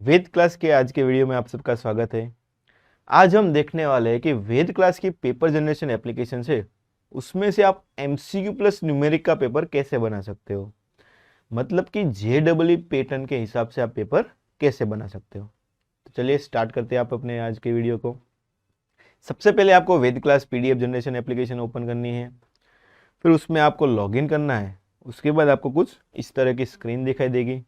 वेद class के आज के वीडियो में आप सबका स्वागत है। आज हम देखने वाले हैं कि वेद क्लास की पेपर जनरेशन एप्लीकेशन से उसमें से आप एमसीक्यू प्लस न्यूमेरिक का पेपर कैसे बना सकते हो। मतलब कि जेडब्ल्यू पैटर्न के हिसाब से आप पेपर कैसे बना सकते हो। तो चलिए स्टार्ट करते हैं आप अपने आज के वीडियो को। सबसे पहले आपको वेद class PDF generation application open करनी है, फिर उसमें आपको लॉगिन करना है। उसके बाद आपको कुछ इस तरह की स्क्रीन दिखाई देगी।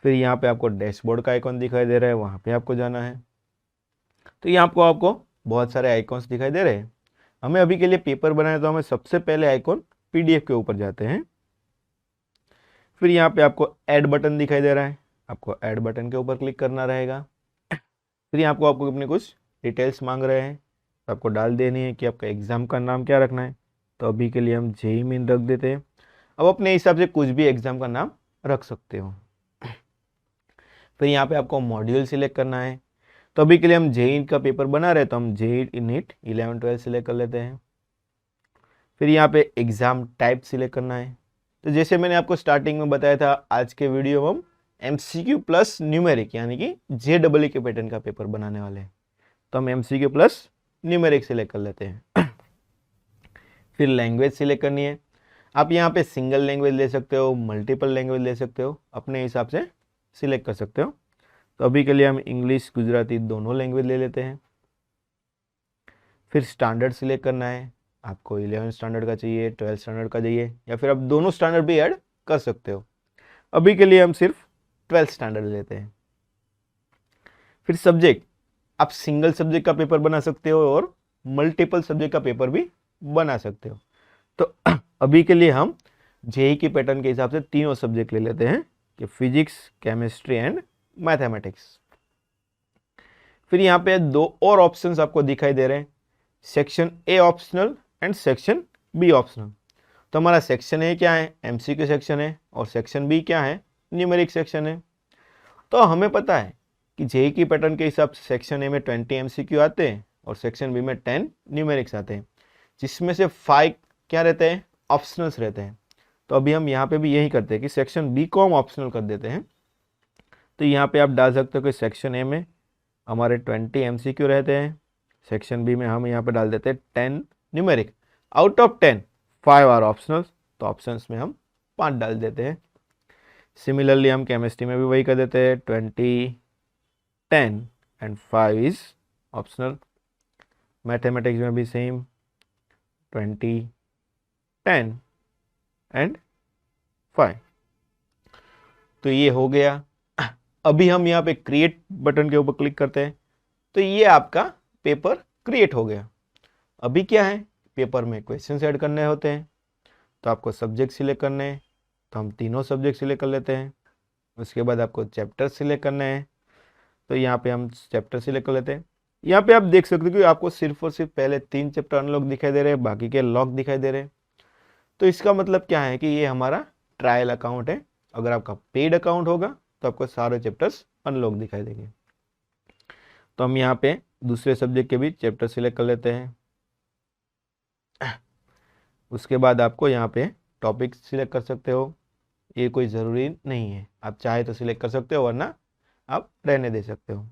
फिर यहाँ पे आपको डैशबोर्ड का आइकॉन दिखाई दे रहा है, वहाँ पे आपको जाना है। तो यहाँ आपको बहुत सारे आइकॉन्स दिखाई दे रहे हैं। हमें अभी के लिए पेपर बनाए तो हमें सबसे पहले आइकॉन पीडीएफ के ऊपर जाते हैं। फिर यहाँ पे आपको ऐड बटन दिखाई दे रहा है, आपको ऐड बटन के ऊपर क्लिक करना रहेगा। फिर यहाँ आपको अपने कुछ डिटेल्स मांग रहे हैं, तो आपको डाल देनी है कि आपका एग्ज़ाम का नाम क्या रखना है। तो अभी के लिए हम जेईई मेन रख देते हैं। अब अपने हिसाब से कुछ भी एग्ज़ाम का नाम रख सकते हो। फिर यहाँ पे आपको मॉड्यूल सिलेक्ट करना है। तो अभी के लिए हम जेईई का पेपर बना रहे हैं, तो हम जेईई नीट 11-12 सिलेक्ट कर लेते हैं। फिर यहाँ पे एग्ज़ाम टाइप सिलेक्ट करना है। तो जैसे मैंने आपको स्टार्टिंग में बताया था, आज के वीडियो में हम एमसीक्यू प्लस न्यूमेरिक यानी कि जेडब्ल्यू के पैटर्न का पेपर बनाने वाले हैं। तो हम एमसीक्यू प्लस न्यूमेरिक सिलेक्ट कर लेते हैं। फिर लैंग्वेज सिलेक्ट करनी है। आप यहाँ पे सिंगल लैंग्वेज ले सकते हो, मल्टीपल लैंग्वेज ले सकते हो, अपने हिसाब से सिलेक्ट कर सकते हो। तो अभी के लिए हम इंग्लिश गुजराती दोनों लैंग्वेज ले लेते हैं। फिर स्टैंडर्ड सिलेक्ट करना है, आपको 11 स्टैंडर्ड का चाहिए, 12 स्टैंडर्ड का चाहिए, या फिर आप दोनों स्टैंडर्ड भी ऐड कर सकते हो। अभी के लिए हम सिर्फ 12 स्टैंडर्ड लेते हैं। फिर सब्जेक्ट, आप सिंगल सब्जेक्ट का पेपर बना सकते हो और मल्टीपल सब्जेक्ट का पेपर भी बना सकते हो। तो अभी के लिए हम जेईई की पैटर्न के हिसाब से तीनों सब्जेक्ट ले लेते हैं कि फिजिक्स, केमिस्ट्री एंड मैथमेटिक्स। फिर यहाँ पे दो और ऑप्शंस आपको दिखाई दे रहे हैं, section A optional and section B optional. तो हमारा सेक्शन ए क्या है, एमसीक्यू सेक्शन है, और सेक्शन बी क्या है, न्यूमेरिक सेक्शन है। तो हमें पता है कि जेईई की पैटर्न के हिसाब से सेक्शन ए में 20 एमसीक्यू आते हैं और सेक्शन बी में 10 न्यूमेरिक्स आते हैं, जिसमें से 5 क्या रहते हैं, ऑप्शनल्स रहते हैं। तो अभी हम यहाँ पे भी यही करते हैं कि सेक्शन बी को हम ऑप्शनल कर देते हैं। तो यहाँ पे आप डाल सकते हो कि सेक्शन ए में हमारे 20 एमसीक्यू रहते हैं, सेक्शन बी में हम यहाँ पे डाल देते हैं 10 numeric. Out of 10 5 are optional, तो ऑप्शंस में हम 5 डाल देते हैं। सिमिलरली हम केमिस्ट्री में भी वही कर देते हैं, 20 10 एंड 5 इज ऑप्शनल। मैथमेटिक्स में भी सेम, 20 10 एंड 5। तो ये हो गया। अभी हम यहाँ पे क्रिएट बटन के ऊपर क्लिक करते हैं, तो ये आपका पेपर क्रिएट हो गया। अभी क्या है, पेपर में क्वेश्चन ऐड करने होते हैं, तो आपको सब्जेक्ट सिलेक्ट करने हैं। तो हम तीनों सब्जेक्ट सिलेक्ट कर लेते हैं। उसके बाद आपको चैप्टर सिलेक्ट करने हैं, तो यहाँ पे हम चैप्टर सिलेक्ट कर लेते हैं। यहाँ पे आप देख सकते हो कि आपको सिर्फ और सिर्फ पहले 3 चैप्टर अनलॉक दिखाई दे रहे हैं, बाकी के लॉक दिखाई दे रहे हैं। तो इसका मतलब क्या है कि ये हमारा ट्रायल अकाउंट है। अगर आपका पेड अकाउंट होगा तो आपको सारे चैप्टर्स अनलॉक दिखाई देंगे। तो हम यहाँ पे दूसरे सब्जेक्ट के भी चैप्टर सिलेक्ट कर लेते हैं। उसके बाद आपको यहाँ पे टॉपिक सिलेक्ट कर सकते हो, ये कोई ज़रूरी नहीं है, आप चाहे तो सिलेक्ट कर सकते हो, वरना आप रहने दे सकते हो।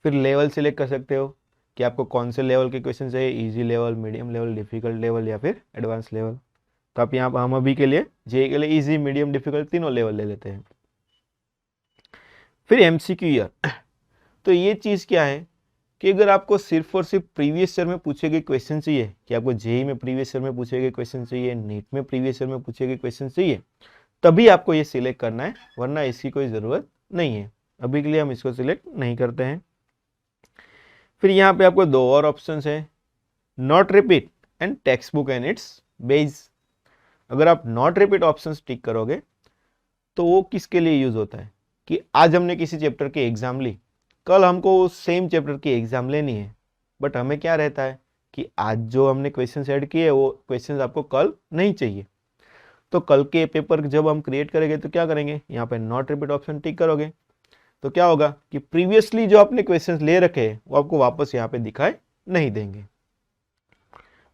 फिर लेवल सिलेक्ट कर सकते हो कि आपको कौन से लेवल के क्वेश्चन चाहिए, easy level, medium level, difficult level या फिर एडवांस लेवल। तो आप यहाँ पर हम अभी के लिए जेईई के लिए इजी, मीडियम, डिफिकल्ट तीनों लेवल ले लेते हैं। फिर एमसीक्यू ईयर, तो ये चीज़ क्या है कि अगर आपको सिर्फ और सिर्फ प्रीवियस ईयर में पूछे गए क्वेश्चन चाहिए, कि आपको जेईई में प्रीवियस ईयर में पूछे गए क्वेश्चन चाहिए, नीट में प्रीवियस ईयर में पूछे गए क्वेश्चन चाहिए, तभी आपको ये सिलेक्ट करना है, वरना इसकी कोई ज़रूरत नहीं है। अभी के लिए हम इसको सिलेक्ट नहीं करते हैं। फिर यहाँ पे आपको दो और ऑप्शन है, not repeat and text book and it's base. अगर आप नॉट रिपीट ऑप्शन टिक करोगे तो वो किसके लिए यूज होता है कि आज हमने किसी चैप्टर की एग्जाम ली, कल हमको सेम चैप्टर की एग्जाम लेनी है, बट हमें क्या रहता है कि आज जो हमने क्वेश्चन ऐड किए वो क्वेश्चन आपको कल नहीं चाहिए। तो कल के पेपर जब हम क्रिएट करेंगे तो क्या करेंगे, यहाँ पे नॉट रिपीट ऑप्शन टिक करोगे, तो क्या होगा कि प्रीवियसली जो आपने क्वेश्चंस ले रखे हैं वो आपको वापस यहाँ पे दिखाई नहीं देंगे।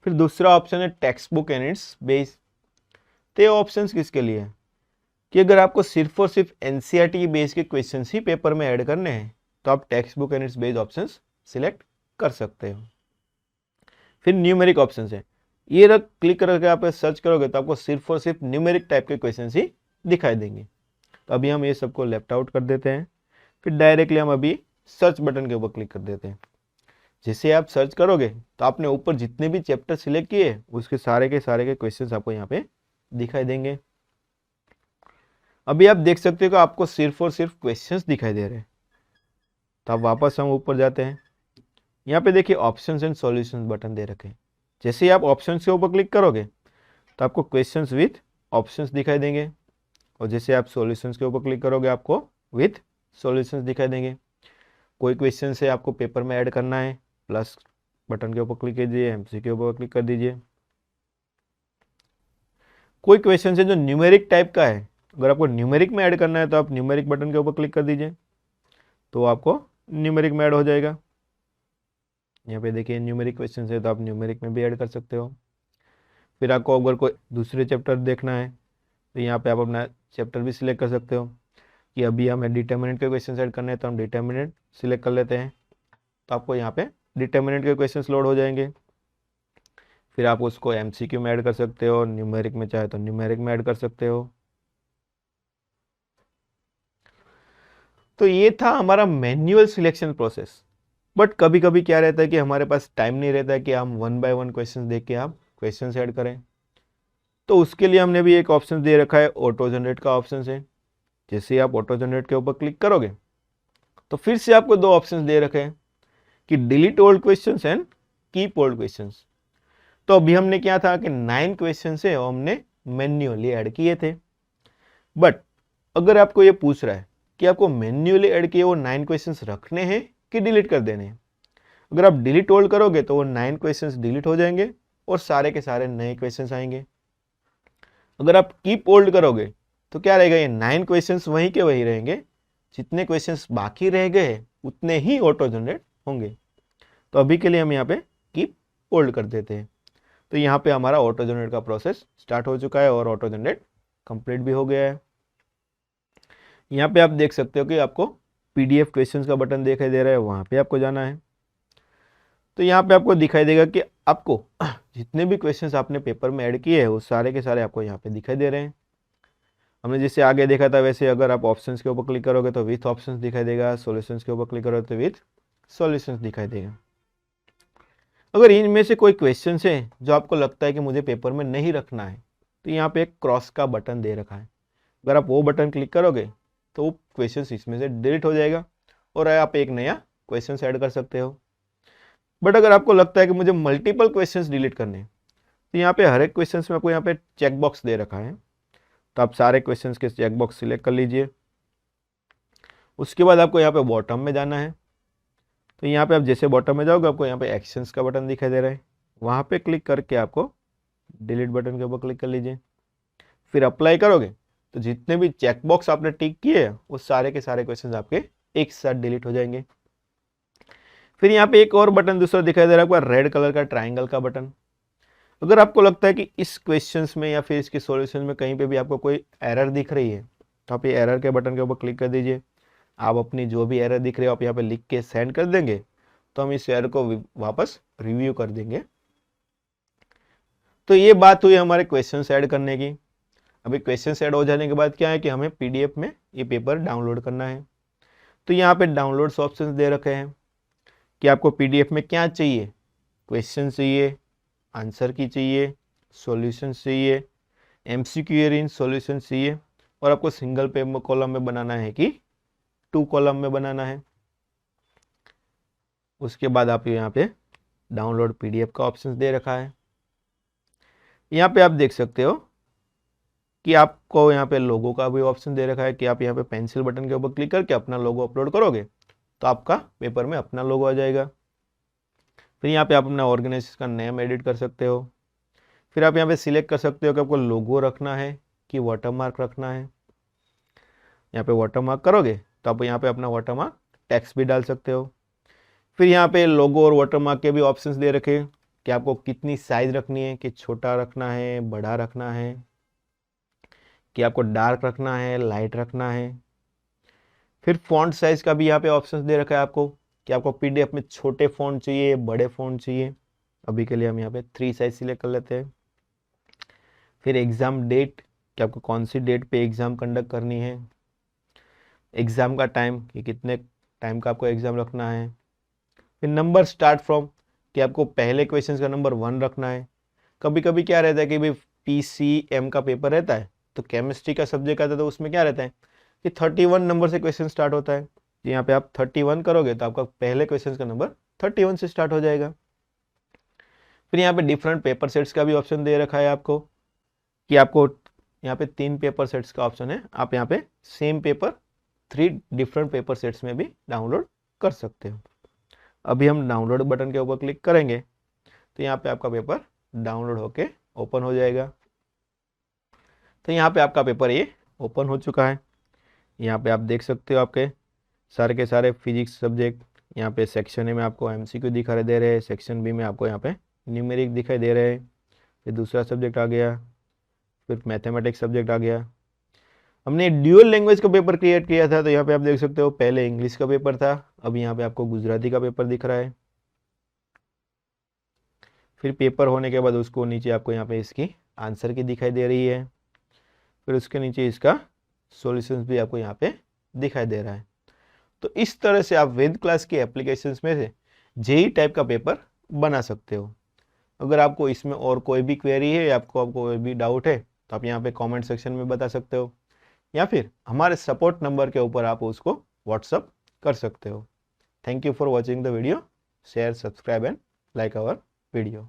फिर दूसरा ऑप्शन है text book and it's base. तो ये ऑप्शन किसके लिए है, कि अगर आपको सिर्फ और सिर्फ एनसीईआरटी बेस के क्वेश्चन ही पेपर में ऐड करने हैं तो आप text book and it's based options select कर सकते हो। फिर न्यूमेरिक ऑप्शन है, ये रख क्लिक करके आप सर्च करोगे तो आपको सिर्फ और सिर्फ न्यूमेरिक टाइप के क्वेश्चन ही दिखाई देंगे। तो अभी हम ये सबको लेफ्ट आउट कर देते हैं। फिर डायरेक्टली हम अभी सर्च बटन के ऊपर क्लिक कर देते हैं। जैसे आप सर्च करोगे तो आपने ऊपर जितने भी चैप्टर सिलेक्ट किए उसके सारे के क्वेश्चंस आपको यहाँ पे दिखाई देंगे। अभी आप देख सकते हो कि आपको सिर्फ और सिर्फ क्वेश्चंस दिखाई दे रहे हैं। तो आप वापस हम ऊपर जाते हैं, यहाँ पे देखिए ऑप्शंस एंड सॉल्यूशंस बटन दे रखे हैं। जैसे ही आप ऑप्शंस के ऊपर क्लिक करोगे तो आपको क्वेश्चंस विथ ऑप्शंस दिखाई देंगे, और जैसे आप सॉल्यूशंस के ऊपर क्लिक करोगे आपको विथ सॉल्यूशंस दिखाई देंगे। कोई क्वेश्चन से आपको पेपर में ऐड करना है, प्लस बटन के ऊपर क्लिक कीजिए, एमसी के ऊपर क्लिक कर दीजिए। कोई क्वेश्चन है जो न्यूमेरिक टाइप का है, अगर आपको न्यूमेरिक में ऐड करना है तो आप न्यूमेरिक बटन के ऊपर क्लिक कर दीजिए, तो आपको न्यूमेरिक में ऐड हो जाएगा। यहाँ पे देखिए न्यूमेरिक क्वेश्चन है तो आप न्यूमेरिक में भी ऐड कर सकते हो। फिर आपको अगर कोई दूसरे चैप्टर देखना है तो यहाँ पे आप अपना चैप्टर भी सिलेक्ट कर सकते हो, कि अभी हमें डिटर्मिनेंट के क्वेश्चन ऐड करने हैं तो हम डिटर्मिनेंट सिलेक्ट कर लेते हैं, तो आपको यहाँ पे डिटर्मिनेंट के क्वेश्चंस लोड हो जाएंगे। फिर आप उसको एमसीक्यू में ऐड कर सकते हो, न्यूमेरिक में चाहे तो न्यूमेरिक में ऐड कर सकते हो। तो ये था हमारा मैन्युअल सिलेक्शन प्रोसेस। बट कभी कभी क्या रहता है कि हमारे पास टाइम नहीं रहता है कि हम 1 बाय 1 क्वेश्चन देख के आप क्वेश्चन ऐड करें, तो उसके लिए हमने भी एक ऑप्शन दे रखा है, ऑटो जनरेट का ऑप्शन है। जैसे ही आप ऑटो जनरेट के ऊपर क्लिक करोगे तो फिर से आपको दो ऑप्शन दे रखे हैं कि delete old questions and keep old questions. तो अभी हमने क्या था कि 9 क्वेश्चन है वो हमने मैन्युअली ऐड किए थे। बट अगर आपको ये पूछ रहा है कि आपको मैन्युअली ऐड किए वो 9 क्वेश्चंस रखने हैं कि डिलीट कर देने हैं, अगर आप डिलीट ओल्ड करोगे तो वो 9 क्वेश्चंस डिलीट हो जाएंगे और सारे के सारे नए क्वेश्चंस आएंगे। अगर आप कीप ओल्ड करोगे तो क्या रहेगा, ये 9 क्वेश्चंस वहीं के वहीं रहेंगे, जितने क्वेश्चंस बाकी रह गए उतने ही ऑटो जनरेट होंगे। तो अभी के लिए हम यहाँ पे कीप ओल्ड कर देते हैं। तो यहाँ पे हमारा ऑटो जनरेट का प्रोसेस स्टार्ट हो चुका है और ऑटो जनरेट कंप्लीट भी हो गया है। यहाँ पे आप देख सकते हो कि आपको पीडीएफ क्वेश्चंस का बटन दिखाई दे रहा है, वहाँ पे आपको जाना है। तो यहाँ पे आपको दिखाई देगा कि आपको जितने भी क्वेश्चंस आपने पेपर में ऐड किए हैं वो सारे के सारे आपको यहाँ पे दिखाई दे रहे हैं। हमने जैसे आगे देखा था वैसे अगर आप ऑप्शंस के ऊपर क्लिक करोगे तो विथ ऑप्शंस दिखाई देगा, सॉल्यूशंस के ऊपर क्लिक करोगे तो विथ सॉल्यूशंस दिखाई देगा। अगर इनमें से कोई क्वेश्चन है जो आपको लगता है कि मुझे पेपर में नहीं रखना है तो यहाँ पे एक क्रॉस का बटन दे रखा है, अगर आप वो बटन क्लिक करोगे तो वो क्वेश्चन इसमें से डिलीट हो जाएगा और आप एक नया क्वेश्चन ऐड कर सकते हो। बट अगर आपको लगता है कि मुझे मल्टीपल क्वेश्चंस डिलीट करने हैं तो यहाँ पे हर एक क्वेश्चन में आपको यहाँ पे चेक बॉक्स दे रखा है, तो आप सारे क्वेश्चंस के चेक बॉक्स सिलेक्ट कर लीजिए। उसके बाद आपको यहाँ पे बॉटम में जाना है, तो यहाँ पे आप जैसे बॉटम में जाओगे आपको यहाँ पे एक्शंस का बटन दिखाई दे रहा है, वहाँ पे क्लिक करके आपको डिलीट बटन के ऊपर क्लिक कर लीजिए। फिर अप्लाई करोगे तो जितने भी चेक बॉक्स आपने टिक किए हैं वो सारे के सारे क्वेश्चंस आपके एक साथ डिलीट हो जाएंगे। फिर यहाँ पे एक और बटन दूसरा दिखाई दे रहा है आपका, रेड कलर का ट्राइंगल का बटन। अगर आपको लगता है कि इस क्वेश्चंस में या फिर इसके सॉल्यूशन में कहीं पे भी आपको कोई एरर दिख रही है तो आप ये एरर के बटन के ऊपर क्लिक कर दीजिए। आप अपनी जो भी एरर दिख रही है आप यहाँ पे लिख के सेंड कर देंगे तो हम इस एरर को वापस रिव्यू कर देंगे। तो ये बात हुई हमारे क्वेश्चन ऐड करने की। अभी क्वेश्चन ऐड हो जाने के बाद क्या है कि हमें पीडीएफ में ये पेपर डाउनलोड करना है। तो यहाँ पे डाउनलोड्स ऑप्शन दे रखे हैं कि आपको पीडीएफ में क्या चाहिए, क्वेश्चन चाहिए, आंसर की चाहिए, सॉल्यूशन चाहिए, एमसीक्यू इन सॉल्यूशन चाहिए, और आपको सिंगल पेपर कॉलम में बनाना है कि 2 कॉलम में बनाना है। उसके बाद आप यहाँ पे डाउनलोड पीडीएफ का ऑप्शन दे रखा है। यहाँ पे आप देख सकते हो कि आपको यहाँ पे लोगो का भी ऑप्शन दे रखा है कि आप यहाँ पे पेंसिल बटन के ऊपर क्लिक करके अपना लोगो अपलोड करोगे तो आपका पेपर में अपना लोगो आ जाएगा। फिर यहाँ पे आप अपना ऑर्गेनाइजेशन का नेम एडिट कर सकते हो। फिर आप यहाँ पे सिलेक्ट कर सकते हो कि आपको लोगो रखना है कि वाटरमार्क रखना है। यहाँ पे वाटरमार्क करोगे तो आप यहाँ पे अपना वाटरमार्क टेक्स्ट भी डाल सकते हो। फिर यहाँ पे लोगो और वाटरमार्क के भी ऑप्शंस दे रखे कि आपको कितनी साइज रखनी है, कि छोटा रखना है, बड़ा रखना है, कि आपको डार्क रखना है, लाइट रखना है। फिर फॉन्ट साइज का भी यहाँ पे ऑप्शन दे रखा है आपको कि आपको पीडीएफ में छोटे फॉन्ट चाहिए, बड़े फॉन्ट चाहिए। अभी के लिए हम यहाँ पे 3 साइज सिलेक्ट कर लेते हैं। फिर एग्ज़ाम डेट कि आपको कौन सी डेट पे एग्ज़ाम कंडक्ट करनी है। एग्ज़ाम का टाइम कि कितने टाइम का आपको एग्ज़ाम रखना है। फिर नंबर स्टार्ट फ्रॉम कि आपको पहले क्वेश्चन का नंबर 1 रखना है। कभी कभी क्या रहता है कि भाई पीसीएम का पेपर रहता है तो केमिस्ट्री का सब्जेक्ट आता है, तो उसमें क्या रहता है कि 31 नंबर से क्वेश्चन स्टार्ट होता है। यहाँ पे आप 31 करोगे तो आपका पहले क्वेश्चन का नंबर 31 से स्टार्ट हो जाएगा। फिर यहाँ पे डिफरेंट पेपर सेट्स का भी ऑप्शन दे रखा है आपको कि आपको यहाँ पे 3 पेपर सेट्स का ऑप्शन है। आप यहाँ पे same paper 3 different paper sets में भी डाउनलोड कर सकते हो। अभी हम डाउनलोड बटन के ऊपर क्लिक करेंगे तो यहाँ पे आपका पेपर डाउनलोड होके ओपन हो जाएगा। तो यहाँ पे आपका पेपर ये ओपन हो चुका है। यहाँ पे आप देख सकते हो आपके सारे के सारे फिजिक्स सब्जेक्ट। यहाँ पे सेक्शन ए में आपको एमसीक्यू दिखाई दे रहे हैं, सेक्शन बी में आपको यहाँ पे न्यूमेरिक दिखाई दे रहे हैं। फिर दूसरा सब्जेक्ट आ गया, फिर मैथमेटिक्स सब्जेक्ट आ गया। हमने ड्यूअल लैंग्वेज का पेपर क्रिएट किया था, तो यहाँ पे आप देख सकते हो पहले इंग्लिश का पेपर था, अब यहाँ पे आपको गुजराती का पेपर दिख रहा है। फिर पेपर होने के बाद उसको नीचे आपको यहाँ पे इसकी आंसर की दिखाई दे रही है। फिर उसके नीचे इसका सॉल्यूशंस भी आपको यहाँ पे दिखाई दे रहा है। तो इस तरह से आप वेद क्लास की एप्लीकेशंस में से जेई टाइप का पेपर बना सकते हो। अगर आपको इसमें और कोई भी क्वेरी है या आपको कोई भी डाउट है तो आप यहाँ पे कमेंट सेक्शन में बता सकते हो, या फिर हमारे सपोर्ट नंबर के ऊपर आप उसको व्हाट्सअप कर सकते हो। Thank you for watching the video. Share, subscribe and like our video.